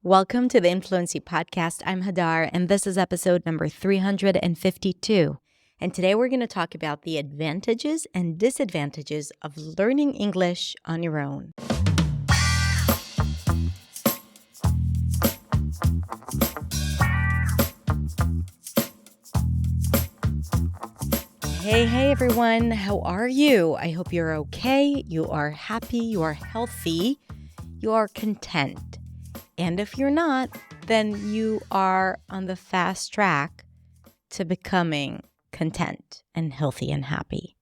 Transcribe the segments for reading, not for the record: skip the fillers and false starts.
Welcome to the Influency Podcast. I'm Hadar, and this is episode number 352. And today we're going to talk about the advantages and disadvantages of learning English on your own. Hey everyone, how are you? I hope you're okay, you are happy, you are healthy, you are content. And if you're not, then you are on the fast track to becoming content and healthy and happy.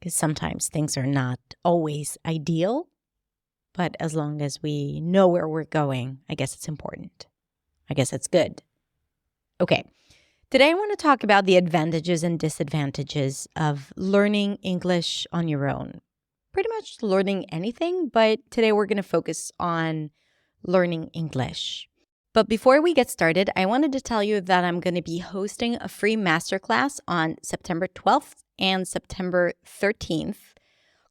Because sometimes things are not always ideal, but as long as we know where we're going, I guess it's important. I guess it's good. Okay. Today, I want to talk about the advantages and disadvantages of learning English on your own. Pretty much learning anything, but today we're going to focus on learning English. But before we get started, I wanted to tell you that I'm going to be hosting a free masterclass on September 12th and September 13th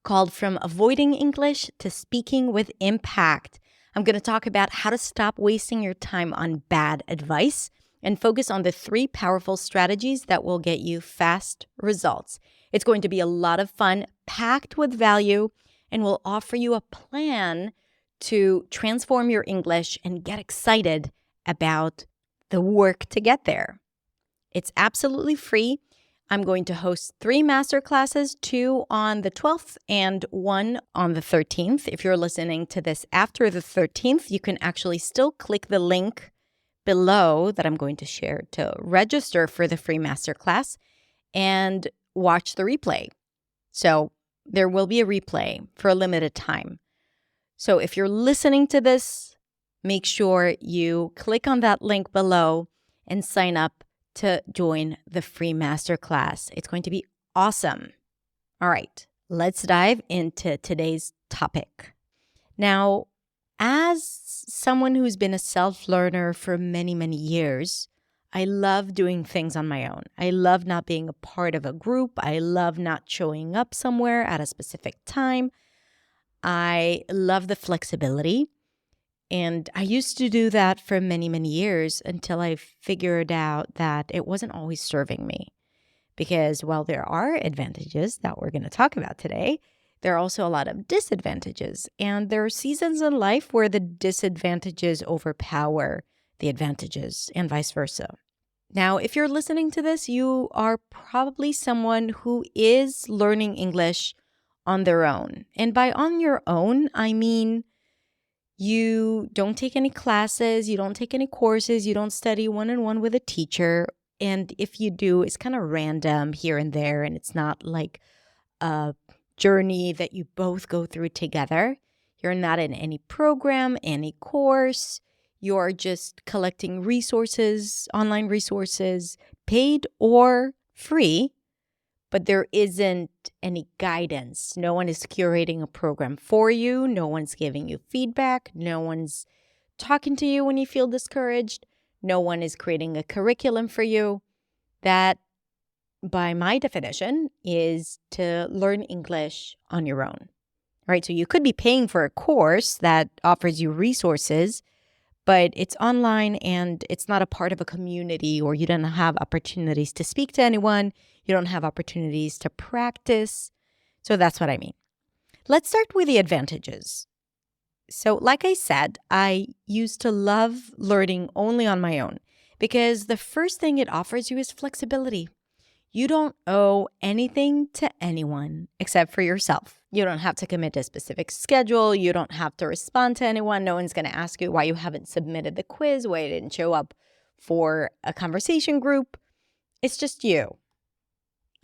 called From Avoiding English to Speaking with Impact. I'm going to talk about how to stop wasting your time on bad advice and focus on the 3 powerful strategies that will get you fast results. It's going to be a lot of fun, packed with value, and will offer you a plan to transform your English and get excited about the work to get there. It's absolutely free. I'm going to host 3 masterclasses, 2 on the 12th and 1 on the 13th. If you're listening to this after the 13th, you can actually still click the link below that I'm going to share to register for the free masterclass and watch the replay. So there will be a replay for a limited time. So if you're listening to this, make sure you click on that link below and sign up to join the free masterclass. It's going to be awesome. All right, let's dive into today's topic. Now, as someone who's been a self-learner for many, many years, I love doing things on my own. I love not being a part of a group. I love not showing up somewhere at a specific time. I love the flexibility. And I used to do that for many, many years until I figured out that it wasn't always serving me. Because while there are advantages that we're going to talk about today, there are also a lot of disadvantages. And there are seasons in life where the disadvantages overpower the advantages and vice versa. Now, if you're listening to this, you are probably someone who is learning English on their own. And by on your own, I mean you don't take any classes, you don't take any courses, you don't study one-on-one with a teacher. And if you do, it's kind of random here and there, and it's not like a journey that you both go through together. You're not in any program, any course. You're just collecting resources, online resources, paid or free, but there isn't any guidance. No one is curating a program for you. No one's giving you feedback. No one's talking to you when you feel discouraged. No one is creating a curriculum for you. That, by my definition, is to learn English on your own. Right? So you could be paying for a course that offers you resources, but it's online and it's not a part of a community, or you don't have opportunities to speak to anyone. You don't have opportunities to practice. So that's what I mean. Let's start with the advantages. So like I said, I used to love learning only on my own because the first thing it offers you is flexibility. You don't owe anything to anyone except for yourself. You don't have to commit to a specific schedule. You don't have to respond to anyone. No one's going to ask you why you haven't submitted the quiz, why you didn't show up for a conversation group. It's just you.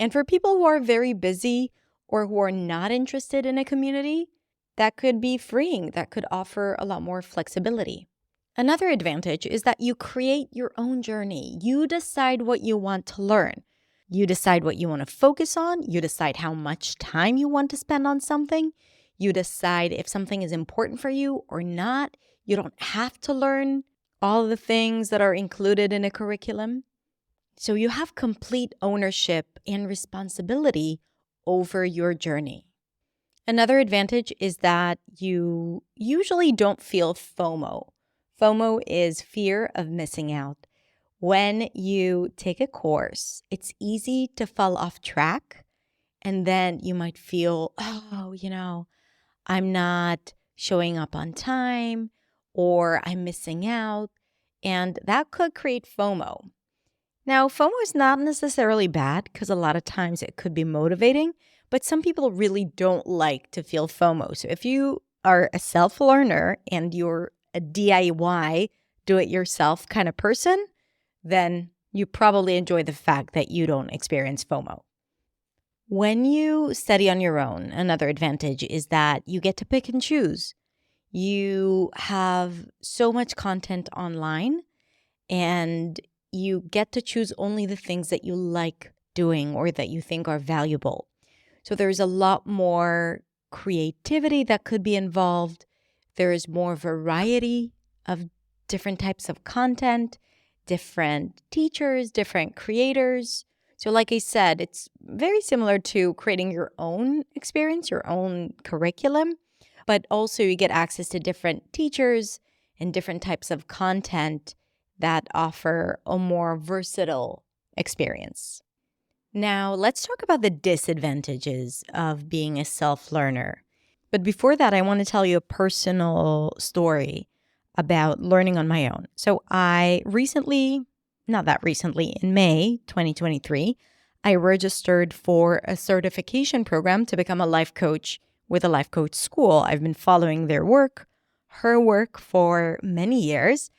And for people who are very busy or who are not interested in a community, that could be freeing. That could offer a lot more flexibility. Another advantage is that you create your own journey. You decide what you want to learn. You decide what you want to focus on. You decide how much time you want to spend on something. You decide if something is important for you or not. You don't have to learn all the things that are included in a curriculum. So you have complete ownership and responsibility over your journey. Another advantage is that you usually don't feel FOMO. FOMO is fear of missing out. When you take a course, it's easy to fall off track, and then you might feel, oh, I'm not showing up on time or I'm missing out. And that could create FOMO. Now, FOMO is not necessarily bad because a lot of times it could be motivating, but some people really don't like to feel FOMO. So if you are a self-learner and you're a DIY, do-it-yourself kind of person, then you probably enjoy the fact that you don't experience FOMO. When you study on your own, another advantage is that you get to pick and choose. You have so much content online, and you get to choose only the things that you like doing or that you think are valuable. So there's a lot more creativity that could be involved. There is more variety of different types of content, different teachers, different creators. So like I said, it's very similar to creating your own experience, your own curriculum, but also you get access to different teachers and different types of content that offer a more versatile experience. Now, let's talk about the disadvantages of being a self-learner. But before that, I want to tell you a personal story about learning on my own. So I recently, not that recently, in May 2023, I registered for a certification program to become a life coach with a life coach school. I've been following their work, her work for many years.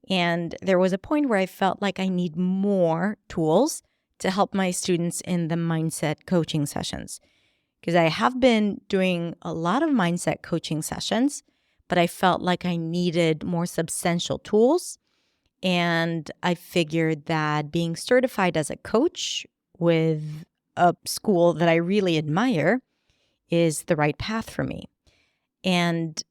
And there was a point where I felt like I need more tools to help my students in the mindset coaching sessions. Because I have been doing a lot of mindset coaching sessions, but I felt like I needed more substantial tools. And I figured that being certified as a coach with a school that I really admire is the right path for me. And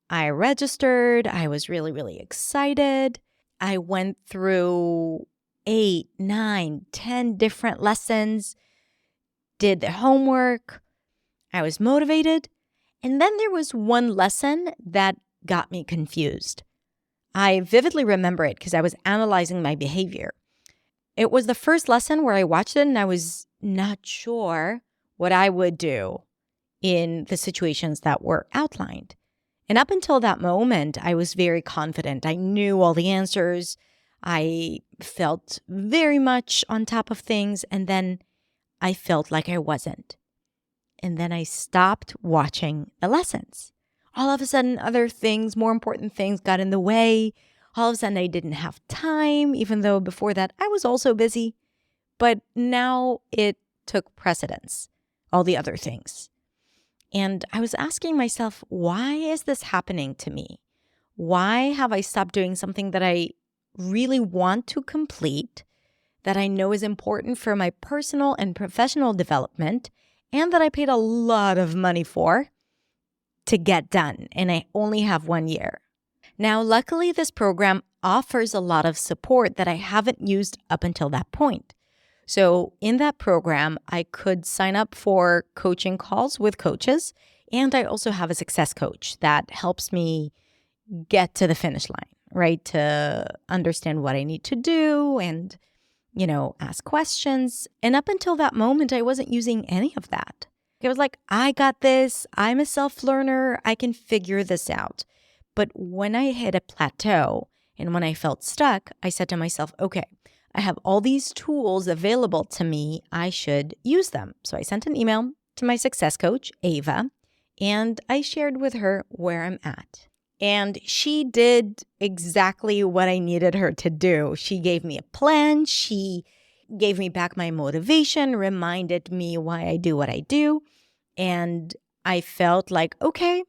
I registered. I was really, really excited. I went through 8, 9, 10 different lessons, did the homework. I was motivated. And then there was one lesson that got me confused. I vividly remember it because I was analyzing my behavior. It was the first lesson where I watched it and I was not sure what I would do in the situations that were outlined. And up until that moment, I was very confident. I knew all the answers. I felt very much on top of things. And then I felt like I wasn't. And then I stopped watching the lessons. All of a sudden, other things, more important things got in the way. All of a sudden, I didn't have time, even though before that I was also busy. But now it took precedence, all the other things. And I was asking myself, why is this happening to me? Why have I stopped doing something that I really want to complete, that I know is important for my personal and professional development, and that I paid a lot of money for to get done, and I only have 1 year? Now, luckily, this program offers a lot of support that I haven't used up until that point. So in that program, I could sign up for coaching calls with coaches, and I also have a success coach that helps me get to the finish line, right? To understand what I need to do and, ask questions. And up until that moment, I wasn't using any of that. It was like, I got this. I'm a self-learner. I can figure this out. But when I hit a plateau and when I felt stuck, I said to myself, okay, I have all these tools available to me. I should use them. So I sent an email to my success coach, Ava, and I shared with her where I'm at. And she did exactly what I needed her to do. She gave me a plan. She gave me back my motivation, reminded me why I do what I do. And I felt like, okay,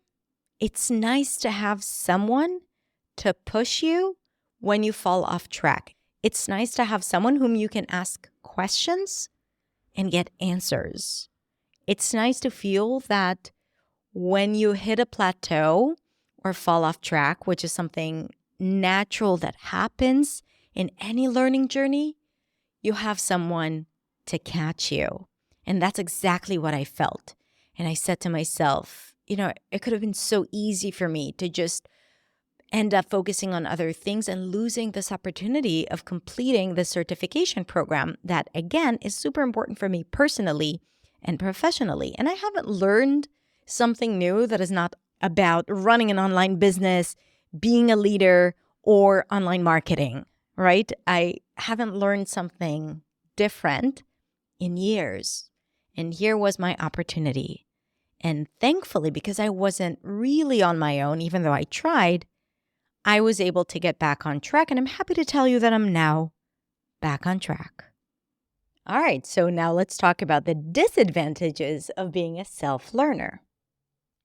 it's nice to have someone to push you when you fall off track. It's nice to have someone whom you can ask questions and get answers. It's nice to feel that when you hit a plateau or fall off track, which is something natural that happens in any learning journey, you have someone to catch you. And that's exactly what I felt. And I said to myself, it could have been so easy for me to just end up focusing on other things and losing this opportunity of completing the certification program that, again, is super important for me personally and professionally. And I haven't learned something new that is not about running an online business, being a leader, or online marketing, right? I haven't learned something different in years. And here was my opportunity. And thankfully, because I wasn't really on my own, even though I tried, I was able to get back on track. And I'm happy to tell you that I'm now back on track. All right, so now let's talk about the disadvantages of being a self-learner.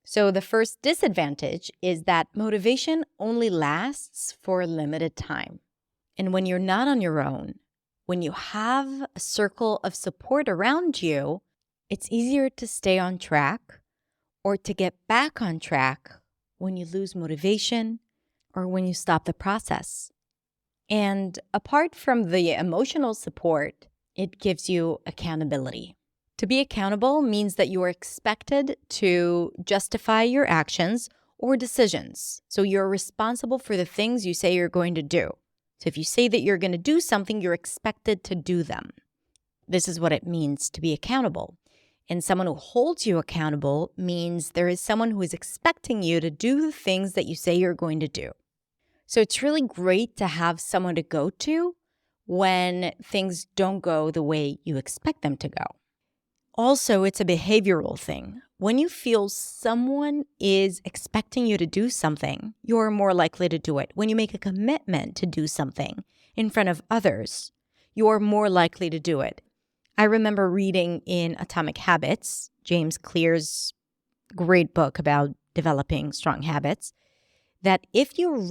So the first disadvantage is that motivation only lasts for a limited time. And when you're not on your own, when you have a circle of support around you, it's easier to stay on track or to get back on track when you lose motivation or when you stop the process. And apart from the emotional support, it gives you accountability. To be accountable means that you are expected to justify your actions or decisions. So you're responsible for the things you say you're going to do. So if you say that you're going to do something, you're expected to do them. This is what it means to be accountable. And someone who holds you accountable means there is someone who is expecting you to do the things that you say you're going to do. So it's really great to have someone to go to when things don't go the way you expect them to go. Also, it's a behavioral thing. When you feel someone is expecting you to do something, you're more likely to do it. When you make a commitment to do something in front of others, you're more likely to do it. I remember reading in Atomic Habits, James Clear's great book about developing strong habits, that if you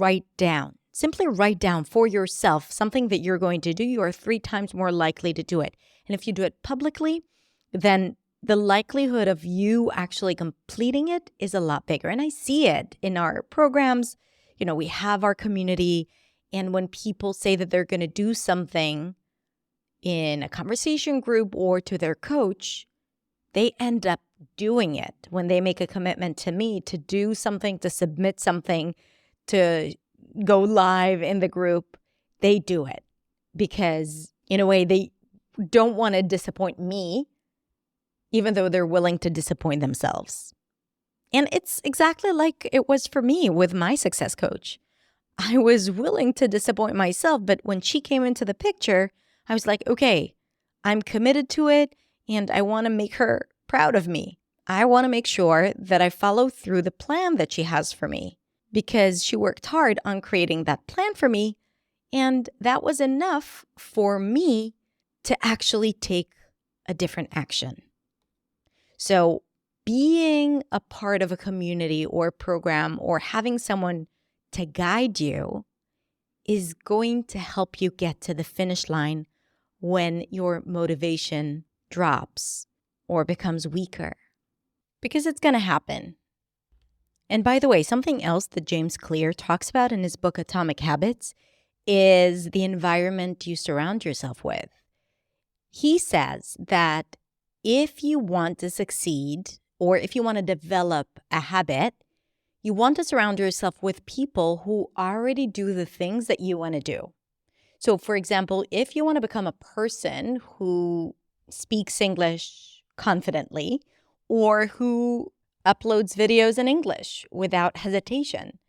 simply write down for yourself something that you're going to do, you are 3 times more likely to do it. And if you do it publicly, then the likelihood of you actually completing it is a lot bigger. And I see it in our programs. You know, we have our community. And when people say that they're going to do something in a conversation group or to their coach, they end up doing it. When they make a commitment to me to do something, to submit something, to go live in the group, they do it because in a way they don't want to disappoint me, even though they're willing to disappoint themselves. And it's exactly like it was for me with my success coach. I was willing to disappoint myself, but when she came into the picture, I was like, okay, I'm committed to it and I want to make her proud of me. I want to make sure that I follow through the plan that she has for me because she worked hard on creating that plan for me. And that was enough for me to actually take a different action. So being a part of a community or program or having someone to guide you is going to help you get to the finish line when your motivation drops or becomes weaker, because it's going to happen. And by the way, something else that James Clear talks about in his book, Atomic Habits, is the environment you surround yourself with. He says that if you want to succeed or if you want to develop a habit, you want to surround yourself with people who already do the things that you want to do. So, for example, if you want to become a person who speaks English confidently or who uploads videos in English without hesitation,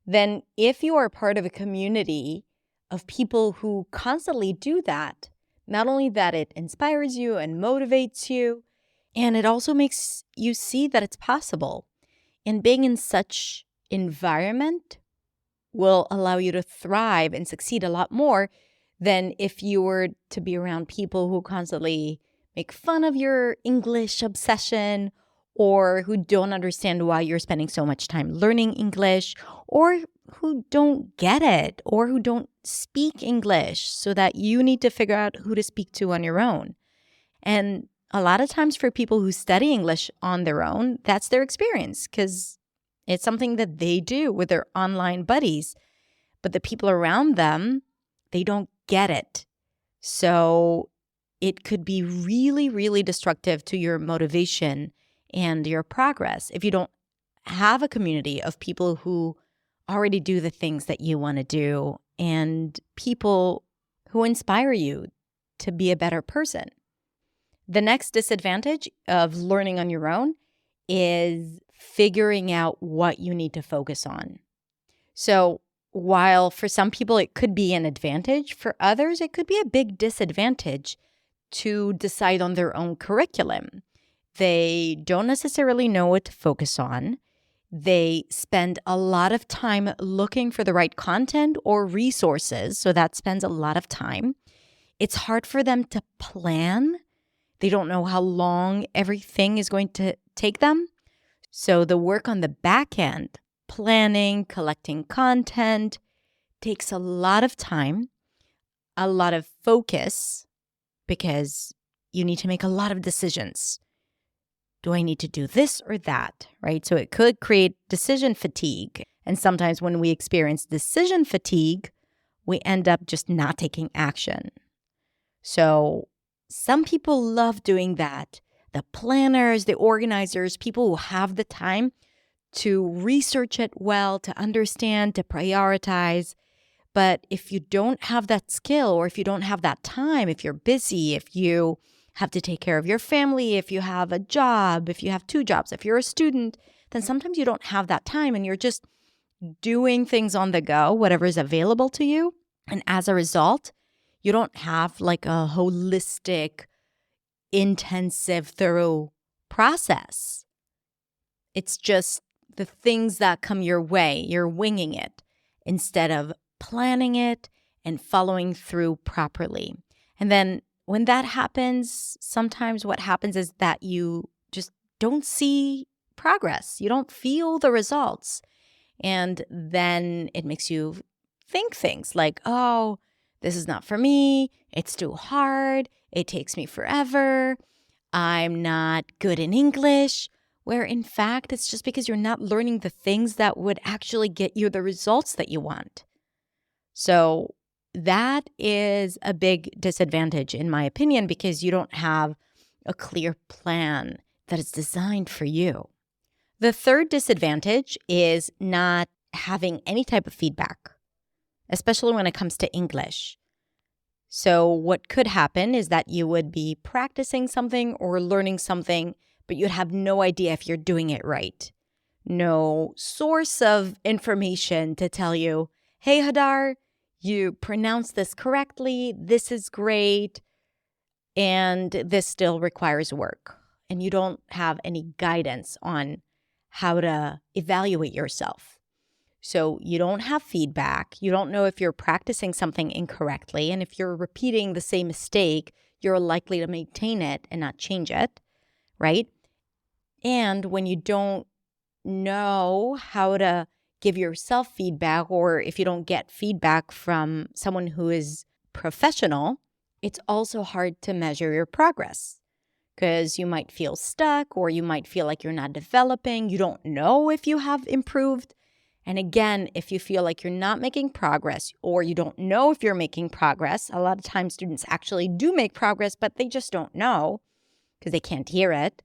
then if you are part of a community of people who constantly do that, not only that it inspires you and motivates you, and it also makes you see that it's possible. And being in such environment will allow you to thrive and succeed a lot more than if you were to be around people who constantly make fun of your English obsession or who don't understand why you're spending so much time learning English, or who don't get it, or who don't speak English, so that you need to figure out who to speak to on your own. And a lot of times for people who study English on their own, that's their experience because it's something that they do with their online buddies. But the people around them, they don't get it. So it could be really, really destructive to your motivation and your progress if you don't have a community of people who already do the things that you want to do and people who inspire you to be a better person. The next disadvantage of learning on your own is figuring out what you need to focus on. So while for some people it could be an advantage, for others it could be a big disadvantage to decide on their own curriculum. They don't necessarily know what to focus on. They spend a lot of time looking for the right content or resources, so that spends a lot of time. It's hard for them to plan. They don't know how long everything is going to take them. So the work on the back end, planning, collecting content, takes a lot of time, a lot of focus, because you need to make a lot of decisions. Do I need to do this or that, right? So it could create decision fatigue. And sometimes when we experience decision fatigue, we end up just not taking action. So some people love doing that. The planners, the organizers, people who have the time to research it well, to understand, to prioritize. But if you don't have that skill, or if you don't have that time, if you're busy, if you have to take care of your family, if you have a job, if you have 2 jobs, if you're a student, then sometimes you don't have that time and you're just doing things on the go, whatever is available to you. And as a result, you don't have like a holistic, intensive, thorough process. It's just the things that come your way. You're winging it instead of planning it and following through properly. And then when that happens, sometimes what happens is that you just don't see progress. You don't feel the results. And then it makes you think things like, oh, this is not for me. It's too hard. It takes me forever. I'm not good in English. Where in fact, it's just because you're not learning the things that would actually get you the results that you want. So that is a big disadvantage, in my opinion, because you don't have a clear plan that is designed for you. The third disadvantage is not having any type of feedback, especially when it comes to English. So what could happen is that you would be practicing something or learning something, but you'd have no idea if you're doing it right. No source of information to tell you, hey, Hadar, you pronounced this correctly, this is great, and this still requires work. And you don't have any guidance on how to evaluate yourself. So you don't have feedback. You don't know if you're practicing something incorrectly. And if you're repeating the same mistake, you're likely to maintain it and not change it, right? And when you don't know how to give yourself feedback, or if you don't get feedback from someone who is professional, it's also hard to measure your progress because you might feel stuck, or you might feel like you're not developing. You don't know if you have improved. And again, if you feel like you're not making progress, or you don't know if you're making progress, a lot of times students actually do make progress, but they just don't know because they can't hear it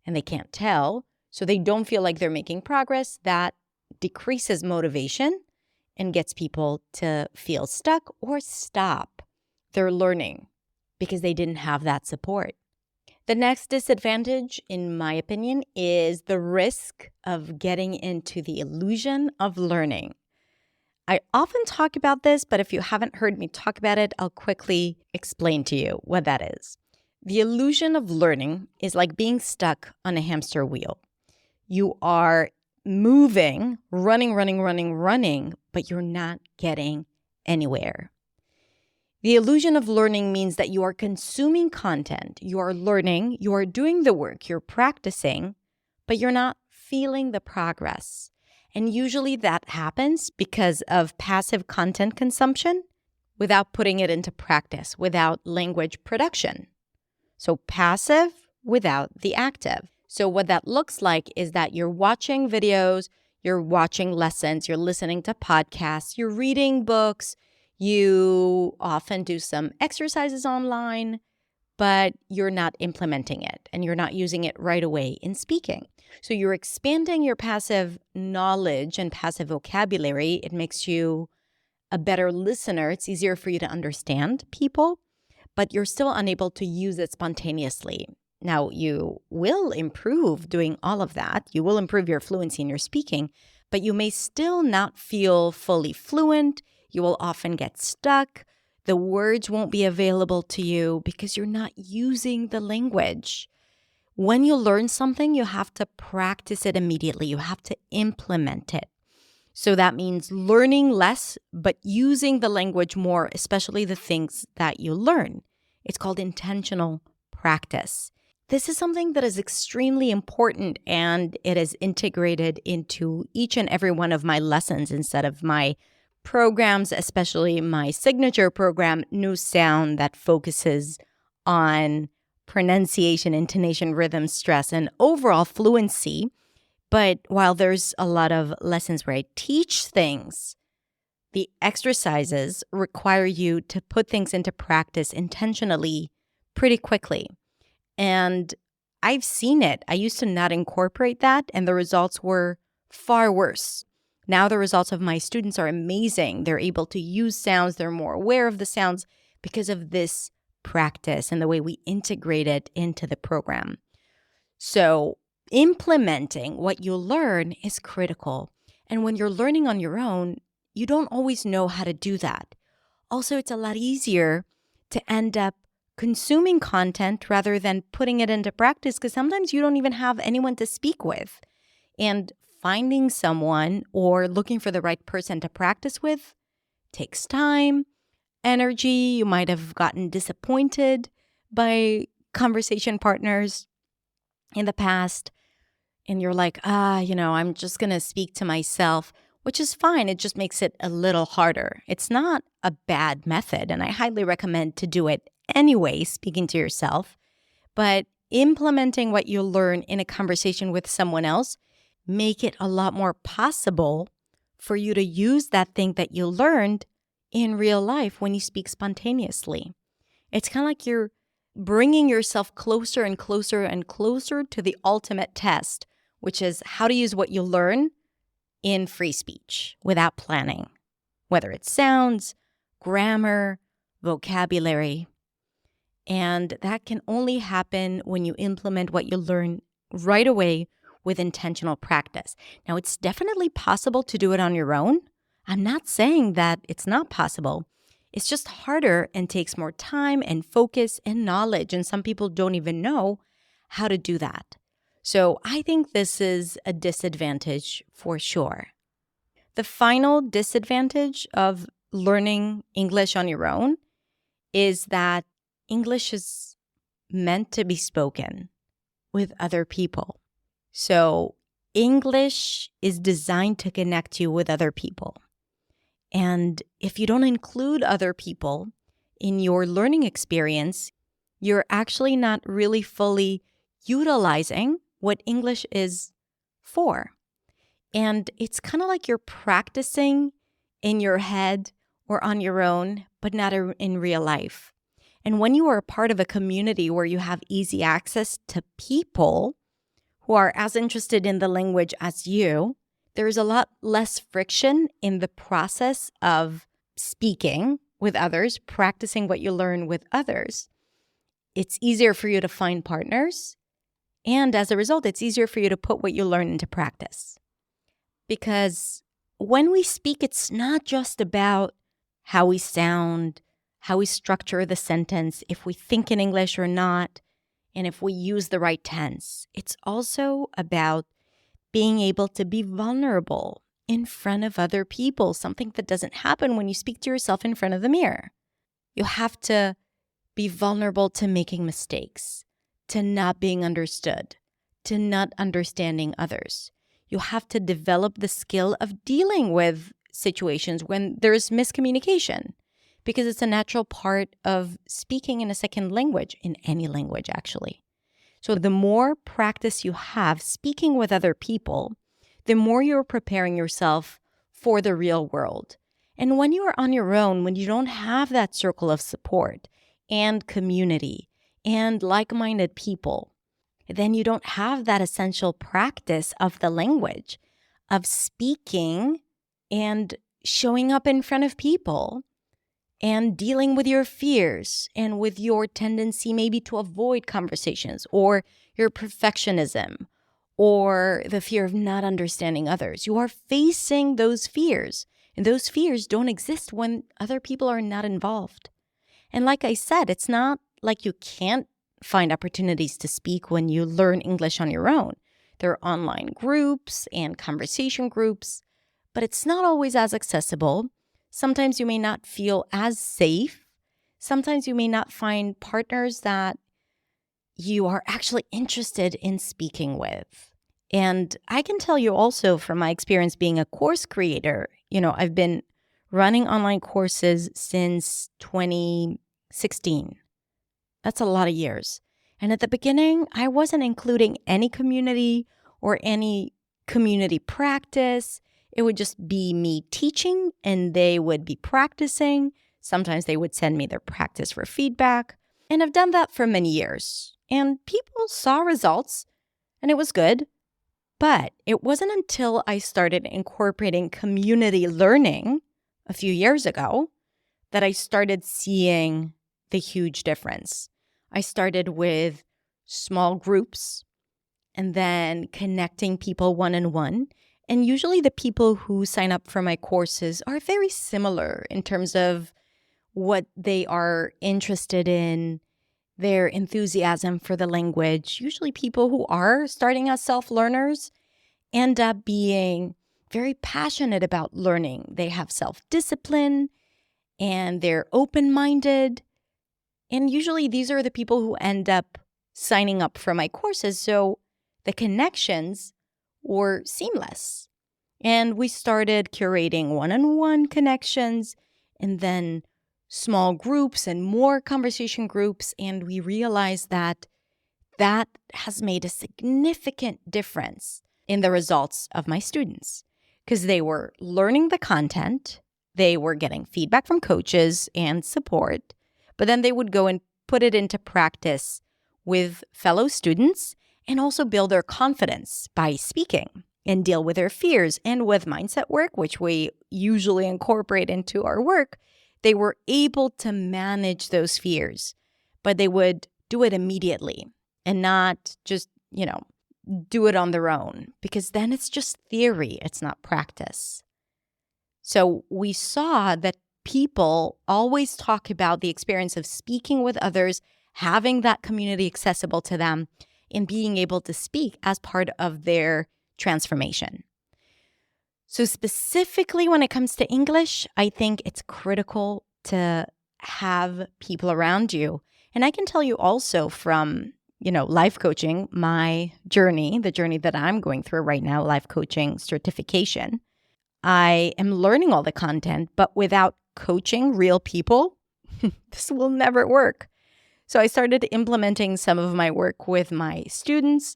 and they can't tell. So they don't feel like they're making progress. That decreases motivation and gets people to feel stuck or stop their learning because they didn't have that support. The next disadvantage, in my opinion, is the risk of getting into the illusion of learning. I often talk about this, but if you haven't heard me talk about it, I'll quickly explain to you what that is. The illusion of learning is like being stuck on a hamster wheel. You are moving, running, but you're not getting anywhere. The illusion of learning means that you are consuming content, you are learning, you are doing the work, you're practicing, but you're not feeling the progress. And usually that happens because of passive content consumption without putting it into practice, without language production. So passive without the active. So what that looks like is that you're watching videos, you're watching lessons, you're listening to podcasts, you're reading books, you often do some exercises online, but you're not implementing it and you're not using it right away in speaking. So you're expanding your passive knowledge and passive vocabulary. It makes you a better listener. It's easier for you to understand people, but you're still unable to use it spontaneously. Now, you will improve doing all of that. You will improve your fluency in your speaking, but you may still not feel fully fluent. You will often get stuck. The words won't be available to you because you're not using the language. When you learn something, you have to practice it immediately. You have to implement it. So that means learning less, but using the language more, especially the things that you learn. It's called intentional practice. This is something that is extremely important, and it is integrated into each and every one of my lessons instead of my programs, especially my signature program, New Sound, that focuses on pronunciation, intonation, rhythm, stress, and overall fluency. But while there's a lot of lessons where I teach things, the exercises require you to put things into practice intentionally pretty quickly. And I've seen it. I used to not incorporate that, and the results were far worse. Now the results of my students are amazing. They're able to use sounds. They're more aware of the sounds because of this practice and the way we integrate it into the program. So implementing what you learn is critical. And when you're learning on your own, you don't always know how to do that. Also, it's a lot easier to end up consuming content rather than putting it into practice, because sometimes you don't even have anyone to speak with. And finding someone or looking for the right person to practice with takes time, energy. You might have gotten disappointed by conversation partners in the past. And you're like, I'm just going to speak to myself, which is fine. It just makes it a little harder. It's not a bad method, and I highly recommend to do it anyway, speaking to yourself. But implementing what you learn in a conversation with someone else make it a lot more possible for you to use that thing that you learned in real life when you speak spontaneously. It's kind of like you're bringing yourself closer and closer and closer to the ultimate test, which is how to use what you learn in free speech without planning, whether it's sounds, grammar, vocabulary. And that can only happen when you implement what you learn right away with intentional practice. Now, it's definitely possible to do it on your own. I'm not saying that it's not possible. It's just harder and takes more time and focus and knowledge. And some people don't even know how to do that. So I think this is a disadvantage for sure. The final disadvantage of learning English on your own is that English is meant to be spoken with other people. So English is designed to connect you with other people. And if you don't include other people in your learning experience, you're actually not really fully utilizing what English is for. And it's kind of like you're practicing in your head or on your own, but not in real life. And when you are a part of a community where you have easy access to people who are as interested in the language as you, there's a lot less friction in the process of speaking with others, practicing what you learn with others. It's easier for you to find partners. And as a result, it's easier for you to put what you learn into practice. Because when we speak, it's not just about how we sound, how we structure the sentence, if we think in English or not, and if we use the right tense. It's also about being able to be vulnerable in front of other people, something that doesn't happen when you speak to yourself in front of the mirror. You have to be vulnerable to making mistakes, to not being understood, to not understanding others. You have to develop the skill of dealing with situations when there's miscommunication, because it's a natural part of speaking in a second language, in any language actually. So the more practice you have speaking with other people, the more you're preparing yourself for the real world. And when you are on your own, when you don't have that circle of support and community and like-minded people, then you don't have that essential practice of the language, of speaking and showing up in front of people and dealing with your fears and with your tendency maybe to avoid conversations or your perfectionism or the fear of not understanding others. You are facing those fears, and those fears don't exist when other people are not involved. And like I said, it's not like you can't find opportunities to speak when you learn English on your own. There are online groups and conversation groups, but it's not always as accessible. Sometimes you may not feel as safe. Sometimes you may not find partners that you are actually interested in speaking with. And I can tell you also from my experience being a course creator, I've been running online courses since 2016. That's a lot of years. And at the beginning, I wasn't including any community or any community practice. It would just be me teaching and they would be practicing. Sometimes they would send me their practice for feedback. And I've done that for many years. And people saw results and it was good. But it wasn't until I started incorporating community learning a few years ago that I started seeing the huge difference. I started with small groups and then connecting people one-on-one. And usually the people who sign up for my courses are very similar in terms of what they are interested in, their enthusiasm for the language. Usually people who are starting as self-learners end up being very passionate about learning. They have self-discipline and they're open-minded. And usually these are the people who end up signing up for my courses. So the connections were seamless. And we started curating one-on-one connections and then small groups and more conversation groups. And we realized that that has made a significant difference in the results of my students because they were learning the content, they were getting feedback from coaches and support, but then they would go and put it into practice with fellow students and also build their confidence by speaking and deal with their fears. And with mindset work, which we usually incorporate into our work, they were able to manage those fears, but they would do it immediately and not just, do it on their own, because then it's just theory, it's not practice. So we saw that people always talk about the experience of speaking with others, having that community accessible to them, and being able to speak as part of their transformation. So specifically when it comes to English, I think it's critical to have people around you. And I can tell you also from, life coaching, my journey, the journey that I'm going through right now, life coaching certification, I am learning all the content, but without coaching real people, this will never work. So I started implementing some of my work with my students,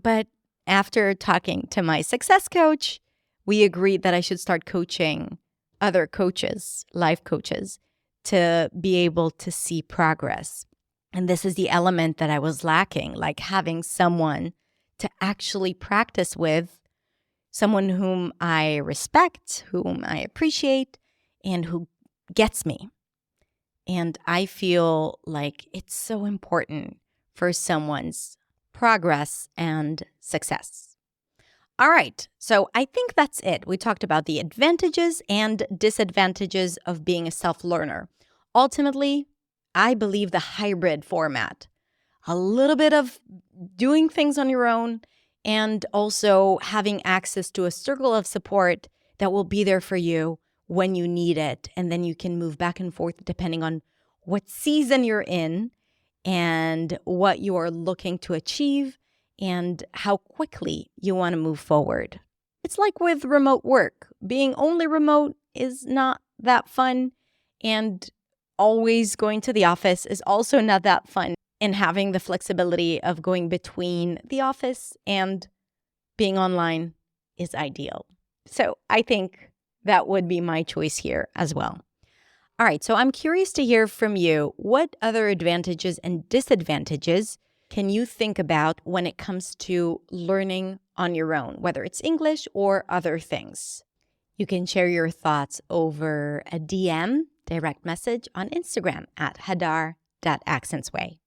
but after talking to my success coach, we agreed that I should start coaching other coaches, life coaches, to be able to see progress. And this is the element that I was lacking, like having someone to actually practice with, someone whom I respect, whom I appreciate, and who gets me. And I feel like it's so important for someone's progress and success. All right, so I think that's it. We talked about the advantages and disadvantages of being a self-learner. Ultimately, I believe the hybrid format, a little bit of doing things on your own and also having access to a circle of support that will be there for you when you need it. And then you can move back and forth depending on what season you're in and what you are looking to achieve and how quickly you want to move forward. It's like with remote work. Being only remote is not that fun, and always going to the office is also not that fun. And having the flexibility of going between the office and being online is ideal. So I think that would be my choice here as well. All right, so I'm curious to hear from you. What other advantages and disadvantages can you think about when it comes to learning on your own, whether it's English or other things? You can share your thoughts over a DM, direct message on Instagram at hadar.accentsway.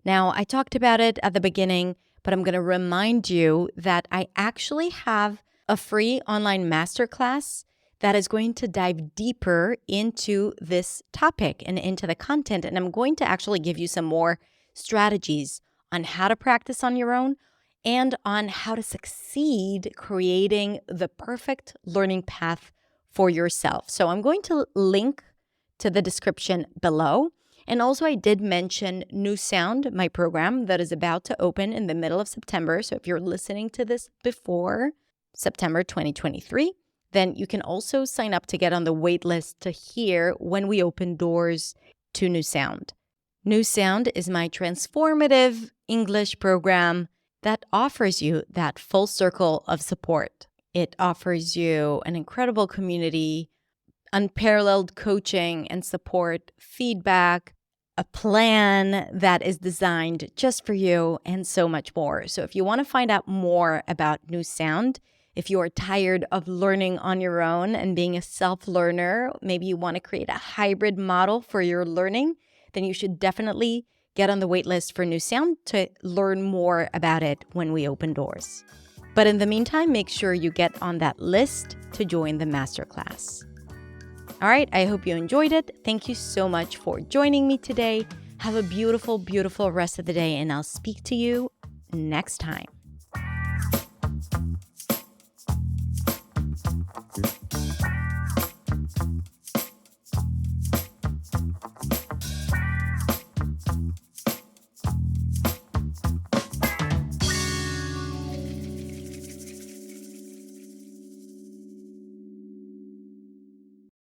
Now, I talked about it at the beginning, but I'm going to remind you that I actually have a free online masterclass that is going to dive deeper into this topic and into the content. And I'm going to actually give you some more strategies on how to practice on your own and on how to succeed creating the perfect learning path for yourself. So I'm going to link to the description below. And also I did mention New Sound, my program that is about to open in the middle of September. So if you're listening to this before September 2023, then you can also sign up to get on the wait list to hear when we open doors to New Sound. New Sound is my transformative English program that offers you that full circle of support. It offers you an incredible community, unparalleled coaching and support, feedback, a plan that is designed just for you, and so much more. So if you want to find out more about New Sound, if you are tired of learning on your own and being a self-learner, maybe you want to create a hybrid model for your learning, then you should definitely get on the wait list for New Sound to learn more about it when we open doors. But in the meantime, make sure you get on that list to join the masterclass. All right, I hope you enjoyed it. Thank you so much for joining me today. Have a beautiful, beautiful rest of the day, and I'll speak to you next time.